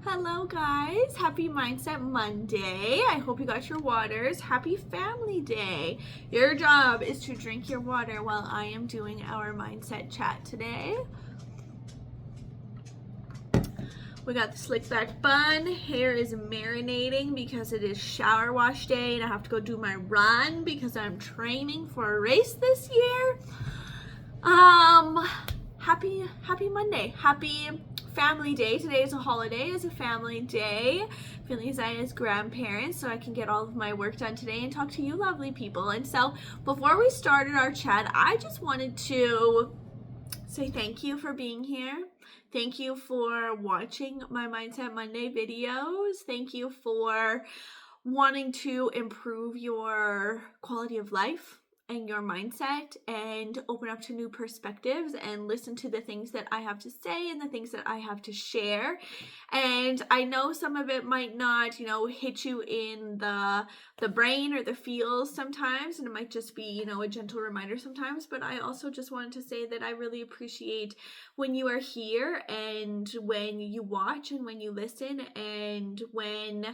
Hello guys, happy Mindset Monday. I hope you got your waters. Happy Family Day. Your job is to drink your water while I am doing our mindset chat today. We got the slick back bun. Hair is marinating because it is shower wash day and I have to go do my run because I'm training for a race this year. Happy Monday. Happy Family Day. Today is a holiday. It's a family day. Feeling excited as grandparents so I can get all of my work done today and talk to you lovely people. And so before we started our chat, I just wanted to say thank you for being here. Thank you for watching my Mindset Monday videos. Thank you for wanting to improve your quality of life and your mindset and open up to new perspectives and listen to the things that I have to say and the things that I have to share. And I know some of it might not, hit you in the brain or the feels sometimes, and it might just be, a gentle reminder sometimes, but I also just wanted to say that I really appreciate when you are here and when you watch and when you listen and when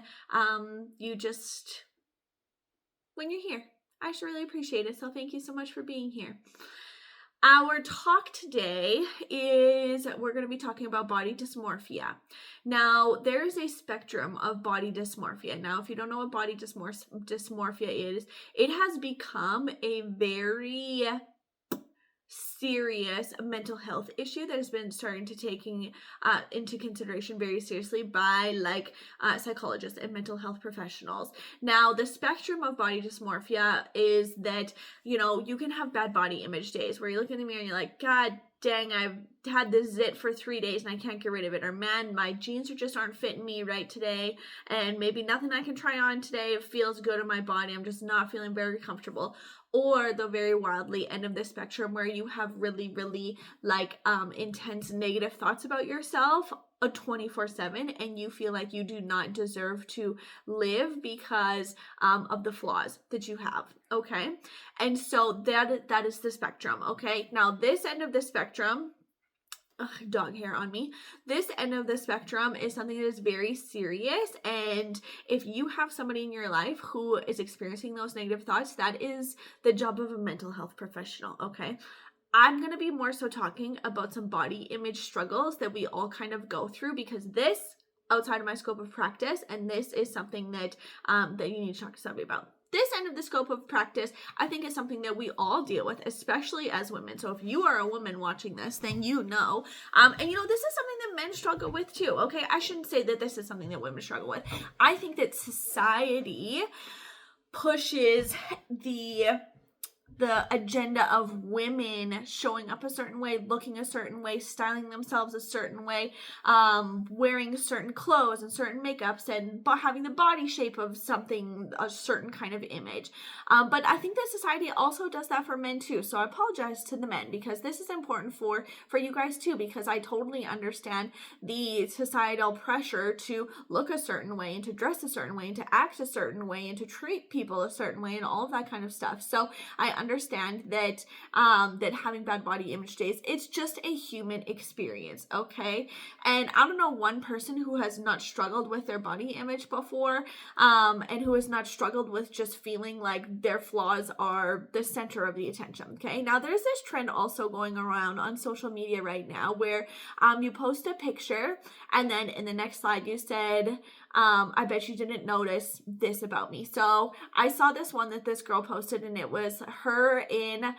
when you're here. I just really appreciate it. So thank you so much for being here. Our talk today is we're going to be talking about body dysmorphia. Now, there's a spectrum of body dysmorphia. Now, if you don't know what body dysmorphia is, it has become a very serious mental health issue that has been starting to taking into consideration very seriously by psychologists and mental health professionals. Now, the spectrum of body dysmorphia is that, you can have bad body image days where you look in the mirror and you're like, God dang, I've had this zit for 3 days and I can't get rid of it. Or man, my jeans just aren't fitting me right today. And maybe nothing I can try on today feels good in my body. I'm just not feeling very comfortable. Or the very wildly end of the spectrum where you have really, really intense negative thoughts about yourself 24/7 and you feel like you do not deserve to live because of the flaws that you have. Okay. And so that is the spectrum. Okay. Now this end of the spectrum, dog hair on me. This end of the spectrum is something that is very serious. And if you have somebody in your life who is experiencing those negative thoughts, that is the job of a mental health professional. Okay. I'm going to be more so talking about some body image struggles that we all kind of go through because this outside of my scope of practice, and this is something that that you need to talk to somebody about. This end of the scope of practice, I think, is something that we all deal with, especially as women. So if you are a woman watching this, then you know. And this is something that men struggle with too, okay? I shouldn't say that this is something that women struggle with. I think that society pushes the agenda of women showing up a certain way, looking a certain way, styling themselves a certain way, wearing certain clothes and certain makeups and having the body shape of something, a certain kind of image. But I think that society also does that for men too. So I apologize to the men because this is important for you guys too, because I totally understand the societal pressure to look a certain way and to dress a certain way and to act a certain way and to treat people a certain way and all of that kind of stuff. So I understand that that having bad body image days, it's just a human experience, okay? And I don't know one person who has not struggled with their body image before, and who has not struggled with just feeling like their flaws are the center of the attention, okay? Now, there's this trend also going around on social media right now where you post a picture and then in the next slide you said, I bet you didn't notice this about me. So I saw this one that this girl posted and it was her in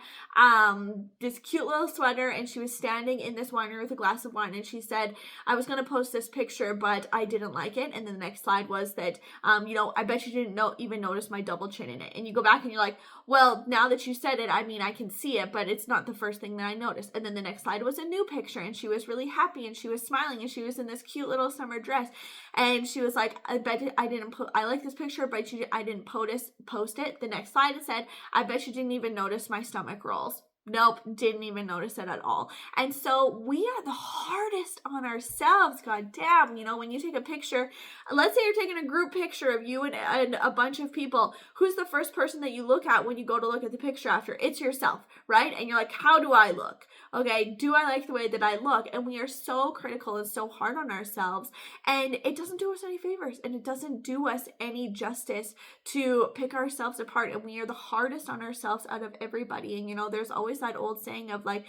this cute little sweater and she was standing in this winery with a glass of wine and she said, I was going to post this picture but I didn't like it. And then the next slide was that, I bet you didn't even notice my double chin in it. And you go back and you're like, well, now that you said it, I mean, I can see it, but it's not the first thing that I noticed. And then the next slide was a new picture and she was really happy and she was smiling and she was in this cute little summer dress. And she was like, I bet I like this picture, but I didn't post it. The next slide it said, I bet you didn't even notice my stomach rolls. Nope, didn't even notice it at all. And so we are the hardest on ourselves. God damn, when you take a picture, let's say you're taking a group picture of you and a bunch of people. Who's the first person that you look at when you go to look at the picture after? It's yourself, right? And you're like, how do I look? Okay, do I like the way that I look? And we are so critical and so hard on ourselves. And it doesn't do us any favors, and it doesn't do us any justice to pick ourselves apart. And we are the hardest on ourselves out of everybody. And there's always that old saying of like,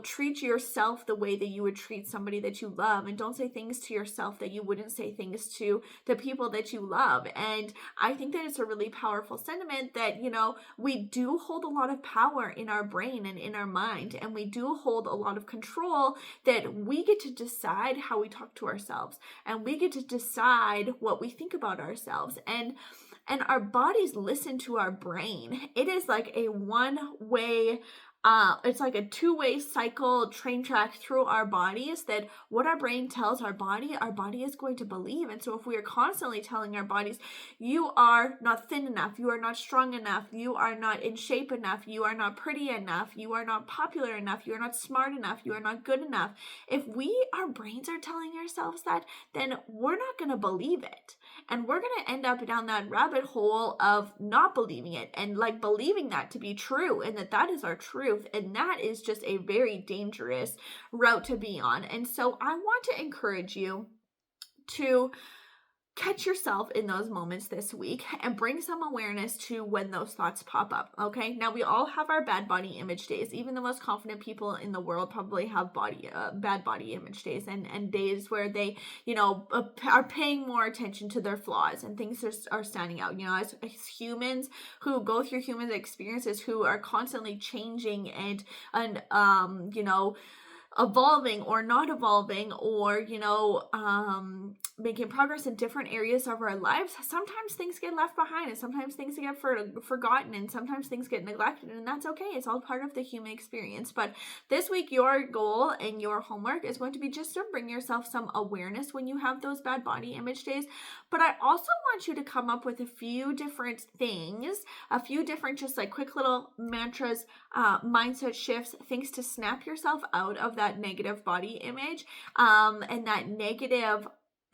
treat yourself the way that you would treat somebody that you love, and don't say things to yourself that you wouldn't say things to the people that you love. And I think that it's a really powerful sentiment that, we do hold a lot of power in our brain and in our mind, and we do hold a lot of control, that we get to decide how we talk to ourselves, and we get to decide what we think about ourselves. And our bodies listen to our brain. It is like a one-way, it's like a two-way cycle train track through our bodies, that what our brain tells our body is going to believe. And so if we are constantly telling our bodies, you are not thin enough, you are not strong enough, you are not in shape enough, you are not pretty enough, you are not popular enough, you are not smart enough, you are not good enough. If our brains are telling ourselves that, then we're not going to believe it. And we're going to end up down that rabbit hole of not believing it, and like believing that to be true, and that is our truth. And that is just a very dangerous route to be on. And so I want to encourage you to catch yourself in those moments this week and bring some awareness to when those thoughts pop up. Okay, now we all have our bad body image days. Even the most confident people in the world probably have bad body image days, and days where they are paying more attention to their flaws, and things are standing out. As humans who go through human experiences, who are constantly changing and evolving or not evolving, or making progress in different areas of our lives, sometimes things get left behind, and sometimes things get forgotten, and sometimes things get neglected, and that's okay. It's all part of the human experience. But this week, your goal and your homework is going to be just to bring yourself some awareness when you have those bad body image days. But I also want you to come up with a few different things, a few different just like quick little mantras, mindset shifts, things to snap yourself out of that negative body image, and that negative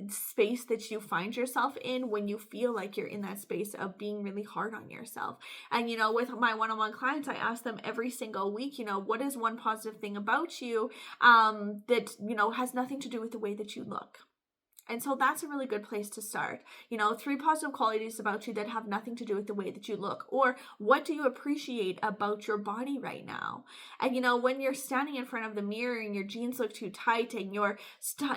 space that you find yourself in when you feel like you're in that space of being really hard on yourself. And with my one-on-one clients, I ask them every single week, what is one positive thing about you that has nothing to do with the way that you look. And so that's a really good place to start. 3 positive qualities about you that have nothing to do with the way that you look. Or what do you appreciate about your body right now? And when you're standing in front of the mirror and your jeans look too tight, and your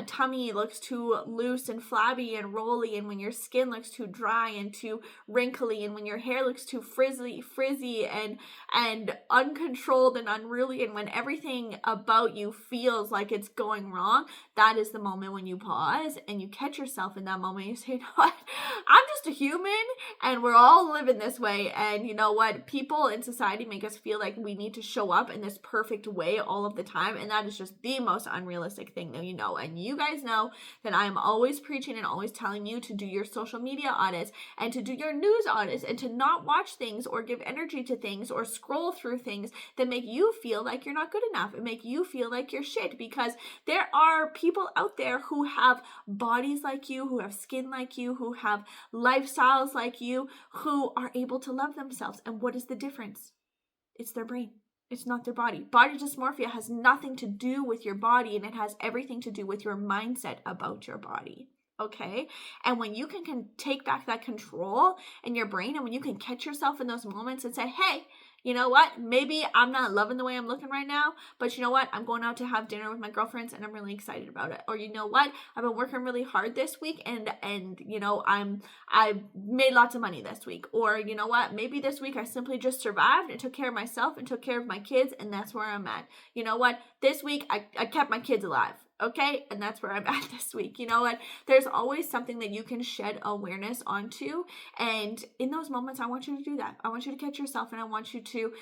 tummy looks too loose and flabby and rolly, and when your skin looks too dry and too wrinkly, and when your hair looks too frizzy and uncontrolled and unruly, and when everything about you feels like it's going wrong, that is the moment when you pause and you catch yourself in that moment. You say, you know what? I'm just a human, and we're all living this way. And you know what? People in society make us feel like we need to show up in this perfect way all of the time. And that is just the most unrealistic thing that And you guys know that I'm always preaching and always telling you to do your social media audits, and to do your news audits, and to not watch things or give energy to things or scroll through things that make you feel like you're not good enough and make you feel like you're shit. Because there are people out there who have bodies like you, who have skin like you, who have lifestyles like you, who are able to love themselves. And what is the difference? It's their brain. It's not their body. Body dysmorphia has nothing to do with your body, and it has everything to do with your mindset about your body. Okay? And when you can take back that control in your brain, and when you can catch yourself in those moments and say, hey, you know what? Maybe I'm not loving the way I'm looking right now, but you know what? I'm going out to have dinner with my girlfriends, and I'm really excited about it. Or you know what? I've been working really hard this week, and I've made lots of money this week. Or you know what? Maybe this week I simply just survived and took care of myself and took care of my kids, and that's where I'm at. You know what? This week I kept my kids alive. Okay, and that's where I'm at this week. You know what? There's always something that you can shed awareness onto, and in those moments, I want you to do that. I want you to catch yourself, and I want you to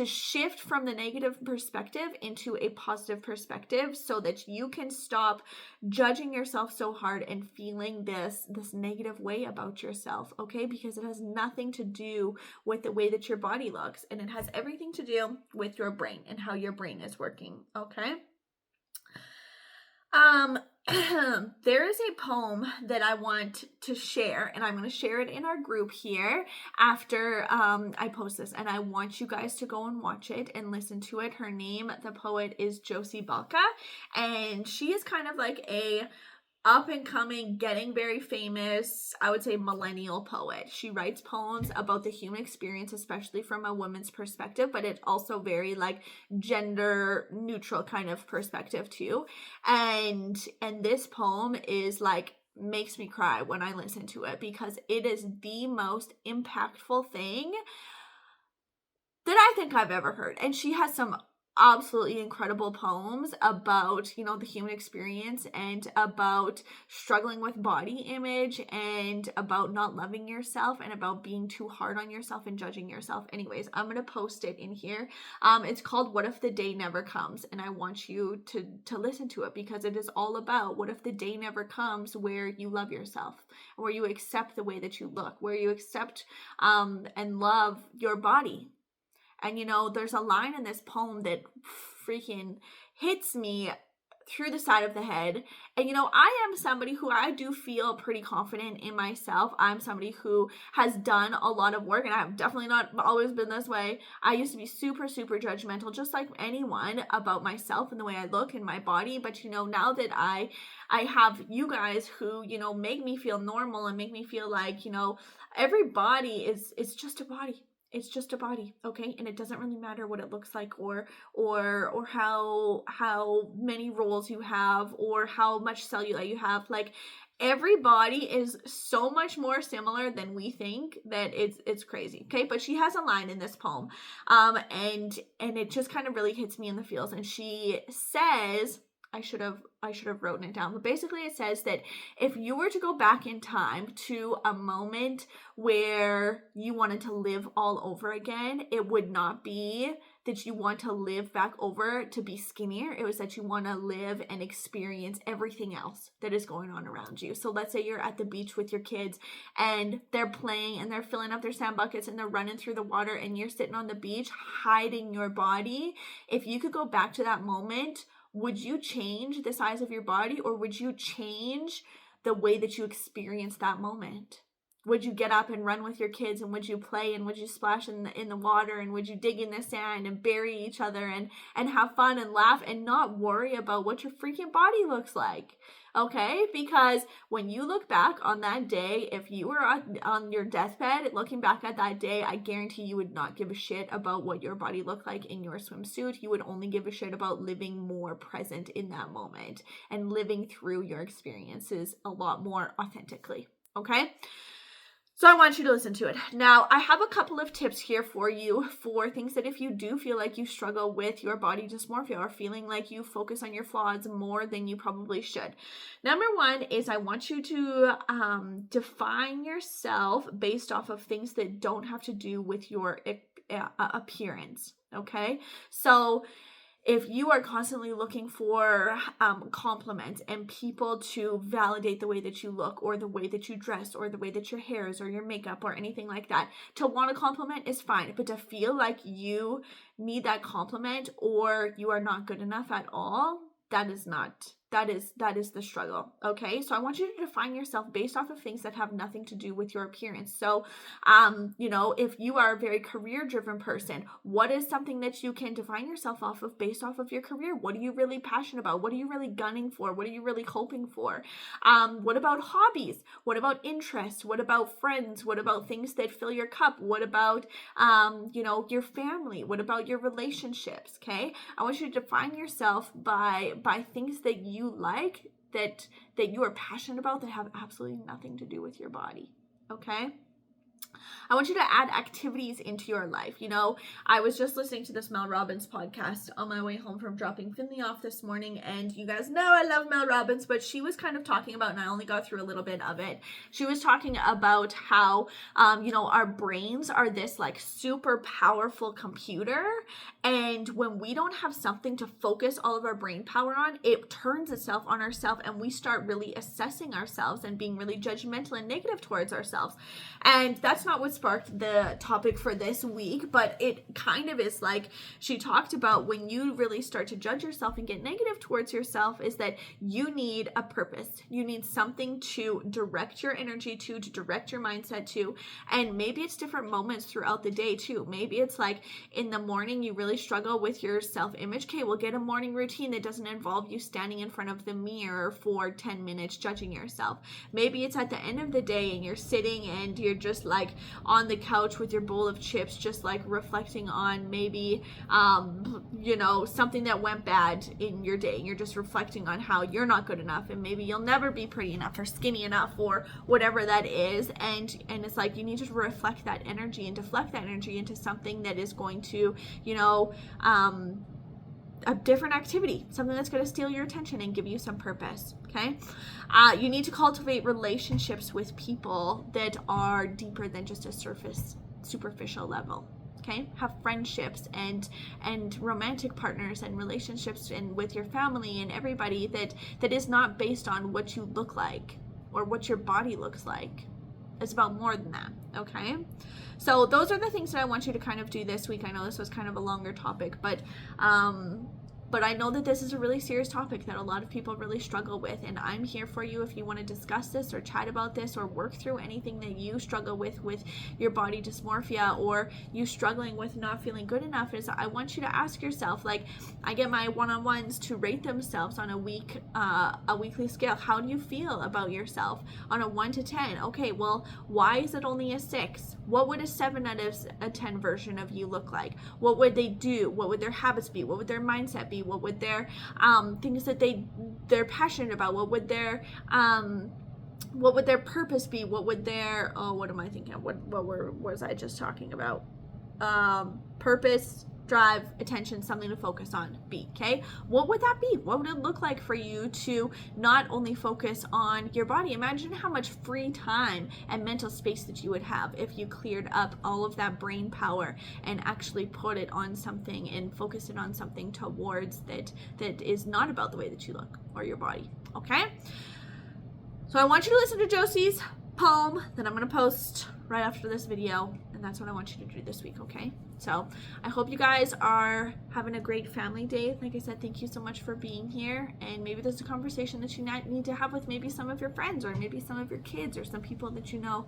shift from the negative perspective into a positive perspective, so that you can stop judging yourself so hard and feeling this negative way about yourself. Okay, because it has nothing to do with the way that your body looks, and it has everything to do with your brain and how your brain is working. Okay. Um, there is a poem that I want to share, and I'm going to share it in our group here after I post this, and I want you guys to go and watch it and listen to it. Her name, the poet, is Josie Balka, and she is kind of like a up and coming, getting very famous, I would say millennial poet. She writes poems about the human experience, especially from a woman's perspective, but it's also very like gender neutral kind of perspective too. And this poem is like makes me cry when I listen to it, because it is the most impactful thing that I think I've ever heard. And she has some absolutely incredible poems about, you know, the human experience, and about struggling with body image, and about not loving yourself, and about being too hard on yourself and judging yourself. Anyways, I'm going to post it in here. It's called What If the Day Never Comes, and I want you to listen to it, because it is all about what if the day never comes where you love yourself, where you accept the way that you look, where you accept and love your body. And, you know, there's a line in this poem that freaking hits me through the side of the head. And, you know, I am somebody who I do feel pretty confident in myself. I'm somebody who has done a lot of work, and I have definitely not always been this way. I used to be super, super judgmental, just like anyone, about myself and the way I look and my body. But, you know, now that I have you guys who, you know, make me feel normal and make me feel like, you know, every body is just a body. It's just a body, okay? And it doesn't really matter what it looks like, or how many rolls you have, or how much cellulite you have. Like, every body is so much more similar than we think, that it's crazy, okay? But she has a line in this poem, and it just kind of really hits me in the feels. And she says, I should have written it down, but basically it says that if you were to go back in time to a moment where you wanted to live all over again, it would not be that you want to live back over to be skinnier. It was that you want to live and experience everything else that is going on around you. So let's say you're at the beach with your kids, and they're playing, and they're filling up their sand buckets, and they're running through the water, and you're sitting on the beach hiding your body. If you could go back to that moment, would you change the size of your body, or would you change the way that you experience that moment? Would you get up and run with your kids, and would you play, and would you splash in the water, and would you dig in the sand and bury each other, and have fun and laugh, and not worry about what your freaking body looks like? Okay, because when you look back on that day, if you were on your deathbed looking back at that day, I guarantee you would not give a shit about what your body looked like in your swimsuit. You would only give a shit about living more present in that moment, and living through your experiences a lot more authentically. Okay? So I want you to listen to it. Now, I have a couple of tips here for you, for things that if you do feel like you struggle with your body dysmorphia, or feeling like you focus on your flaws more than you probably should. Number one is, I want you to define yourself based off of things that don't have to do with your appearance. Okay? So if you are constantly looking for compliments and people to validate the way that you look, or the way that you dress, or the way that your hair is, or your makeup, or anything like that, to want a compliment is fine. But to feel like you need that compliment, or you are not good enough at all, that is the struggle. Okay, so I want you to define yourself based off of things that have nothing to do with your appearance. So you know, if you are a very career driven person, what is something that you can define yourself off of based off of your career? What are you really passionate about? What are you really gunning for? What are you really hoping for? What about hobbies? What about interests? What about friends? What about things that fill your cup? What about you know, your family? What about your relationships? Okay, I want you to define yourself by things that you like, that you are passionate about, that have absolutely nothing to do with your body. Okay? I want you to add activities into your life. You know, I was just listening to this Mel Robbins podcast on my way home from dropping Finley off this morning, and you guys know I love Mel Robbins, but she was kind of talking about, and I only got through a little bit of it, she was talking about how, you know, our brains are this like super powerful computer, and when we don't have something to focus all of our brain power on, it turns itself on ourselves, and we start really assessing ourselves and being really judgmental and negative towards ourselves. And that's not what sparked the topic for this week, but it kind of is like she talked about when you really start to judge yourself and get negative towards yourself, is that you need a purpose. You need something to direct your energy to direct your mindset to. And maybe it's different moments throughout the day too. Maybe it's like in the morning you really struggle with your self-image. Okay, we'll get a morning routine that doesn't involve you standing in front of the mirror for 10 minutes judging yourself. Maybe it's at the end of the day and you're sitting and you're just like on the couch with your bowl of chips, just like reflecting on maybe, you know, something that went bad in your day. You're just reflecting on how you're not good enough, and maybe you'll never be pretty enough or skinny enough or whatever that is. And it's like you need to reflect that energy and deflect that energy into something that is going to, you know, a different activity, something that's going to steal your attention and give you some purpose. Okay. You need to cultivate relationships with people that are deeper than just a superficial level. Okay. Have friendships and romantic partners and relationships and with your family and everybody that is not based on what you look like or what your body looks like. It's about more than that. Okay. So those are the things that I want you to kind of do this week. I know this was kind of a longer topic, but I know that this is a really serious topic that a lot of people really struggle with, and I'm here for you if you want to discuss this or chat about this or work through anything that you struggle with your body dysmorphia, or you struggling with not feeling good enough. Is I want you to ask yourself, like, I get my one-on-ones to rate themselves on a weekly scale. How do you feel about yourself on a 1 to 10? Okay, well, why is it only a 6? What would a 7 out of a 10 version of you look like? What would they do? What would their habits be? What would their mindset be? What would their things that they're passionate about? What would their purpose be? What would their what am I thinking of? What was I just talking about? Purpose, drive, attention, something to focus on be. Okay, what would that be? What would it look like for you to not only focus on your body? Imagine how much free time and mental space that you would have if you cleared up all of that brain power and actually put it on something and focus it on something towards that is not about the way that you look or your body. Okay, so I want you to listen to Josie's poem that I'm going to post right after this video, and that's what I want you to do this week. Okay, so I hope you guys are having a great family day. Like I said, thank you so much for being here, and maybe there's a conversation that you need to have with maybe some of your friends or maybe some of your kids or some people that you know,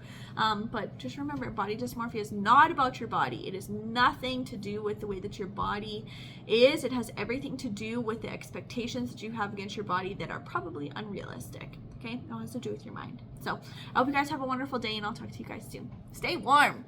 but just remember, body dysmorphia is not about your body. It is nothing to do with the way that your body is. It has everything to do with the expectations that you have against your body that are probably unrealistic. Okay, it all has to do with your mind. So I hope you guys have a wonderful day, and I'll talk to you guys soon. Stay warm.